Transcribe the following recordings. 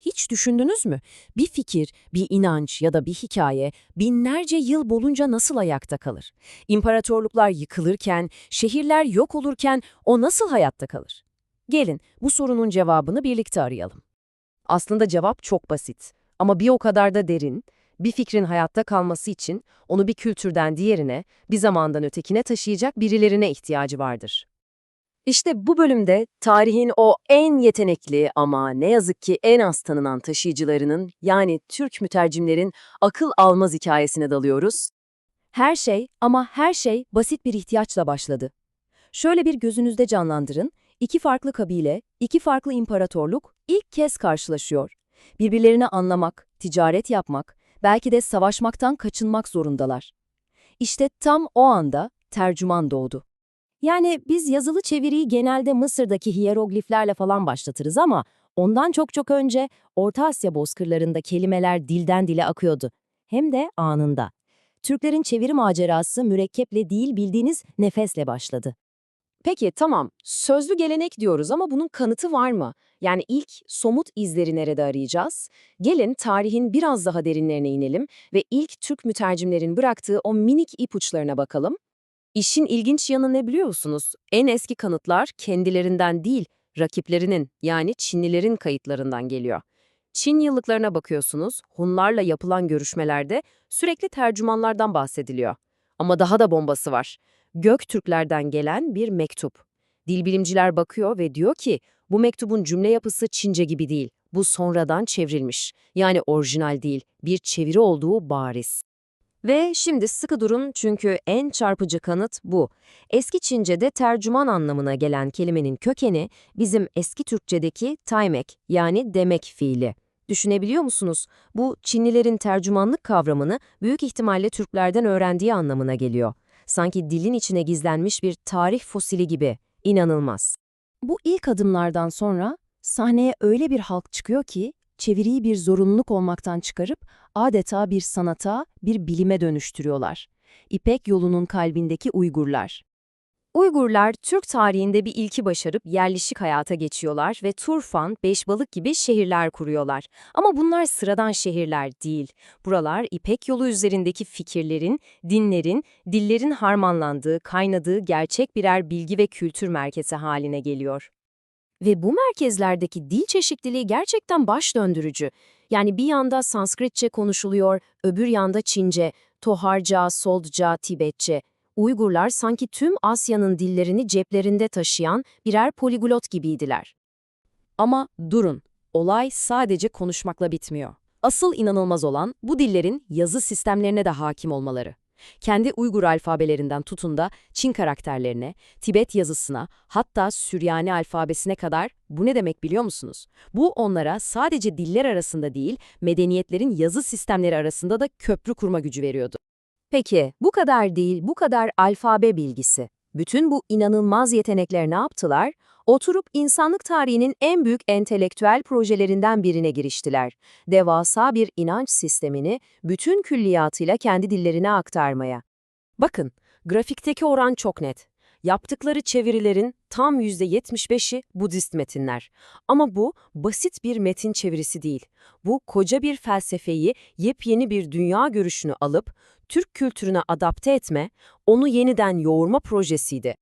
Hiç düşündünüz mü? Bir fikir, bir inanç ya da bir hikaye binlerce yıl boyunca nasıl ayakta kalır? İmparatorluklar yıkılırken, şehirler yok olurken o nasıl hayatta kalır? Gelin bu sorunun cevabını birlikte arayalım. Aslında cevap çok basit ama bir o kadar da derin. Bir fikrin hayatta kalması için onu bir kültürden diğerine, bir zamandan ötekine taşıyacak birilerine ihtiyacı vardır. İşte bu bölümde tarihin o en yetenekli ama ne yazık ki en az tanınan taşıyıcılarının, yani Türk mütercimlerin akıl almaz hikayesine dalıyoruz. Her şey, ama her şey basit bir ihtiyaçla başladı. Şöyle bir gözünüzde canlandırın, iki farklı kabile, iki farklı imparatorluk ilk kez karşılaşıyor. Birbirlerini anlamak, ticaret yapmak, belki de savaşmaktan kaçınmak zorundalar. İşte tam o anda tercüman doğdu. Yani biz yazılı çeviriyi genelde Mısır'daki hiyerogliflerle falan başlatırız ama ondan çok çok önce Orta Asya bozkırlarında kelimeler dilden dile akıyordu. Hem de anında. Türklerin çeviri macerası mürekkeple değil, bildiğiniz nefesle başladı. Peki tamam, sözlü gelenek diyoruz ama bunun kanıtı var mı? Yani ilk somut izleri nerede arayacağız? Gelin tarihin biraz daha derinlerine inelim ve ilk Türk mütercimlerin bıraktığı o minik ipuçlarına bakalım. İşin ilginç yanı ne biliyor musunuz? En eski kanıtlar kendilerinden değil, rakiplerinin, yani Çinlilerin kayıtlarından geliyor. Çin yıllıklarına bakıyorsunuz, Hunlarla yapılan görüşmelerde sürekli tercümanlardan bahsediliyor. Ama daha da bombası var. Göktürklerden gelen bir mektup. Dilbilimciler bakıyor ve diyor ki, bu mektubun cümle yapısı Çince gibi değil. Bu sonradan çevrilmiş. Yani orijinal değil, bir çeviri olduğu bariz. Ve şimdi sıkı durun, çünkü en çarpıcı kanıt bu. Eski Çince'de tercüman anlamına gelen kelimenin kökeni bizim eski Türkçedeki taymek, yani demek fiili. Düşünebiliyor musunuz? Bu Çinlilerin tercümanlık kavramını büyük ihtimalle Türklerden öğrendiği anlamına geliyor. Sanki dilin içine gizlenmiş bir tarih fosili gibi. İnanılmaz. Bu ilk adımlardan sonra sahneye öyle bir halk çıkıyor ki çeviriyi bir zorunluluk olmaktan çıkarıp adeta bir sanata, bir bilime dönüştürüyorlar. İpek yolunun kalbindeki Uygurlar. Uygurlar, Türk tarihinde bir ilki başarıp yerleşik hayata geçiyorlar ve Turfan, Beşbalık gibi şehirler kuruyorlar. Ama bunlar sıradan şehirler değil. Buralar İpek yolu üzerindeki fikirlerin, dinlerin, dillerin harmanlandığı, kaynadığı gerçek birer bilgi ve kültür merkezi haline geliyor. Ve bu merkezlerdeki dil çeşitliliği gerçekten baş döndürücü. Yani bir yanda Sanskritçe konuşuluyor, öbür yanda Çince, Toharca, Soldca, Tibetçe. Uygurlar sanki tüm Asya'nın dillerini ceplerinde taşıyan birer poliglot gibiydiler. Ama durun, olay sadece konuşmakla bitmiyor. Asıl inanılmaz olan bu dillerin yazı sistemlerine de hakim olmaları. Kendi Uygur alfabelerinden tutun da Çin karakterlerine, Tibet yazısına, hatta Süryani alfabesine kadar. Bu ne demek biliyor musunuz? Bu onlara sadece diller arasında değil, medeniyetlerin yazı sistemleri arasında da köprü kurma gücü veriyordu. Peki, bu kadar değil, bu kadar alfabe bilgisi. Bütün bu inanılmaz yetenekler ne yaptılar? Oturup insanlık tarihinin en büyük entelektüel projelerinden birine giriştiler. Devasa bir inanç sistemini bütün külliyatıyla kendi dillerine aktarmaya. Bakın, grafikteki oran çok net. Yaptıkları çevirilerin tam %75'i Budist metinler. Ama bu basit bir metin çevirisi değil. Bu koca bir felsefeyi, yepyeni bir dünya görüşünü alıp Türk kültürüne adapte etme, onu yeniden yoğurma projesiydi.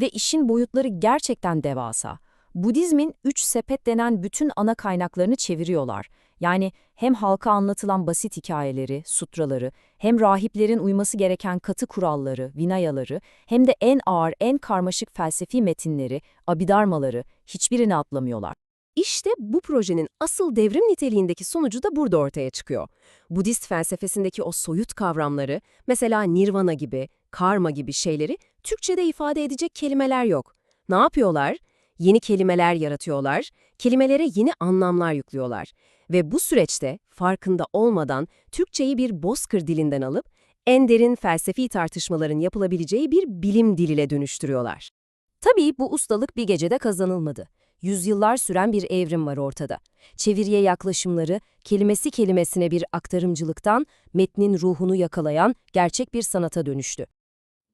Ve işin boyutları gerçekten devasa. Budizmin 3 sepet denen bütün ana kaynaklarını çeviriyorlar. Yani hem halka anlatılan basit hikayeleri, sutraları, hem rahiplerin uyması gereken katı kuralları, vinayaları, hem de en ağır, en karmaşık felsefi metinleri, abhidharmaları, hiçbirini atlamıyorlar. İşte bu projenin asıl devrim niteliğindeki sonucu da burada ortaya çıkıyor. Budist felsefesindeki o soyut kavramları, mesela nirvana gibi, karma gibi şeyleri Türkçe'de ifade edecek kelimeler yok. Ne yapıyorlar? Yeni kelimeler yaratıyorlar, kelimelere yeni anlamlar yüklüyorlar. Ve bu süreçte farkında olmadan Türkçeyi bir bozkır dilinden alıp en derin felsefi tartışmaların yapılabileceği bir bilim diline dönüştürüyorlar. Tabii bu ustalık bir gecede kazanılmadı. Yüzyıllar süren bir evrim var ortada. Çeviriye yaklaşımları, kelimesi kelimesine bir aktarımcılıktan metnin ruhunu yakalayan gerçek bir sanata dönüştü.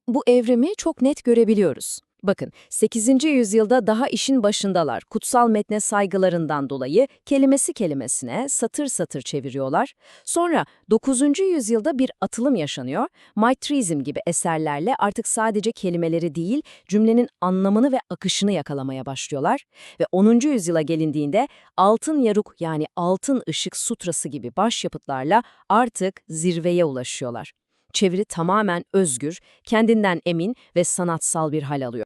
Bu evrimi çok net görebiliyoruz. Bakın, 8. yüzyılda daha işin başındalar. Kutsal metne saygılarından dolayı kelimesi kelimesine satır satır çeviriyorlar. Sonra 9. yüzyılda bir atılım yaşanıyor. Maitreizm gibi eserlerle artık sadece kelimeleri değil, cümlenin anlamını ve akışını yakalamaya başlıyorlar. Ve 10. yüzyıla gelindiğinde altın yaruk yani altın ışık sutrası gibi başyapıtlarla artık zirveye ulaşıyorlar. Çeviri tamamen özgür, kendinden emin ve sanatsal bir hal alıyor.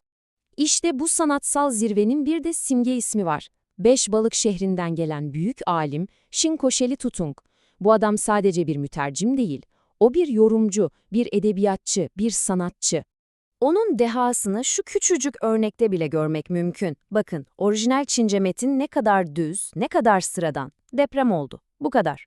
İşte bu sanatsal zirvenin bir de simge ismi var. Beşbalık şehrinden gelen büyük alim Shinkosheli Tutung. Bu adam sadece bir mütercim değil, o bir yorumcu, bir edebiyatçı, bir sanatçı. Onun dehasını şu küçücük örnekte bile görmek mümkün. Bakın, orijinal Çince metin ne kadar düz, ne kadar sıradan. Deprem oldu. Bu kadar.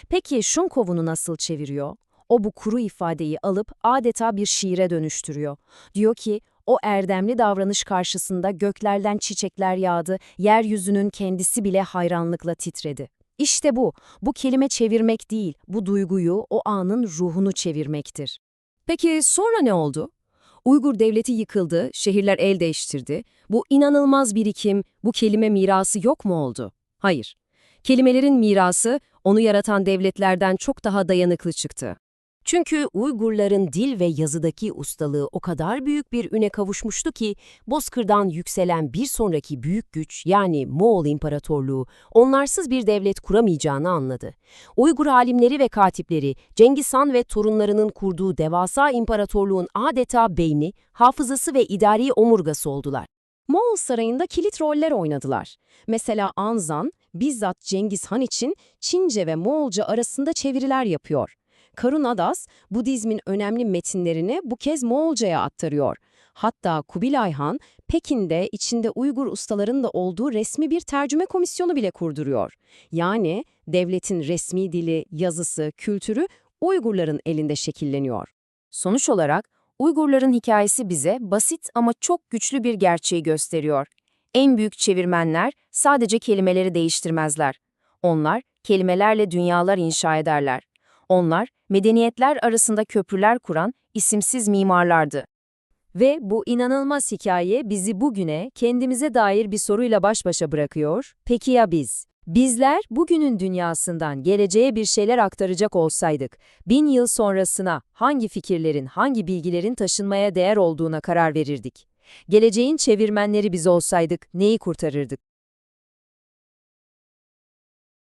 Peki Shunkov'unu nasıl çeviriyor? O bu kuru ifadeyi alıp adeta bir şiire dönüştürüyor. Diyor ki, o erdemli davranış karşısında göklerden çiçekler yağdı, yeryüzünün kendisi bile hayranlıkla titredi. İşte bu kelime çevirmek değil, bu duyguyu, o anın ruhunu çevirmektir. Peki sonra ne oldu? Uygur devleti yıkıldı, şehirler el değiştirdi. Bu inanılmaz birikim, bu kelime mirası yok mu oldu? Hayır. Kelimelerin mirası, onu yaratan devletlerden çok daha dayanıklı çıktı. Çünkü Uygurların dil ve yazıdaki ustalığı o kadar büyük bir üne kavuşmuştu ki, Bozkır'dan yükselen bir sonraki büyük güç yani Moğol İmparatorluğu onlarsız bir devlet kuramayacağını anladı. Uygur alimleri ve katipleri Cengiz Han ve torunlarının kurduğu devasa imparatorluğun adeta beyni, hafızası ve idari omurgası oldular. Moğol sarayında kilit roller oynadılar. Mesela Anzan, bizzat Cengiz Han için Çince ve Moğolca arasında çeviriler yapıyor. Karun Adas, Budizmin önemli metinlerini bu kez Moğolca'ya aktarıyor. Hatta Kubilay Han, Pekin'de içinde Uygur ustaların da olduğu resmi bir tercüme komisyonu bile kurduruyor. Yani devletin resmi dili, yazısı, kültürü Uygurların elinde şekilleniyor. Sonuç olarak Uygurların hikayesi bize basit ama çok güçlü bir gerçeği gösteriyor. En büyük çevirmenler sadece kelimeleri değiştirmezler. Onlar kelimelerle dünyalar inşa ederler. Onlar, medeniyetler arasında köprüler kuran isimsiz mimarlardı. Ve bu inanılmaz hikaye bizi bugüne, kendimize dair bir soruyla baş başa bırakıyor. Peki ya biz? Bizler bugünün dünyasından geleceğe bir şeyler aktaracak olsaydık, 1000 yıl sonrasına hangi fikirlerin, hangi bilgilerin taşınmaya değer olduğuna karar verirdik? Geleceğin çevirmenleri biz olsaydık neyi kurtarırdık?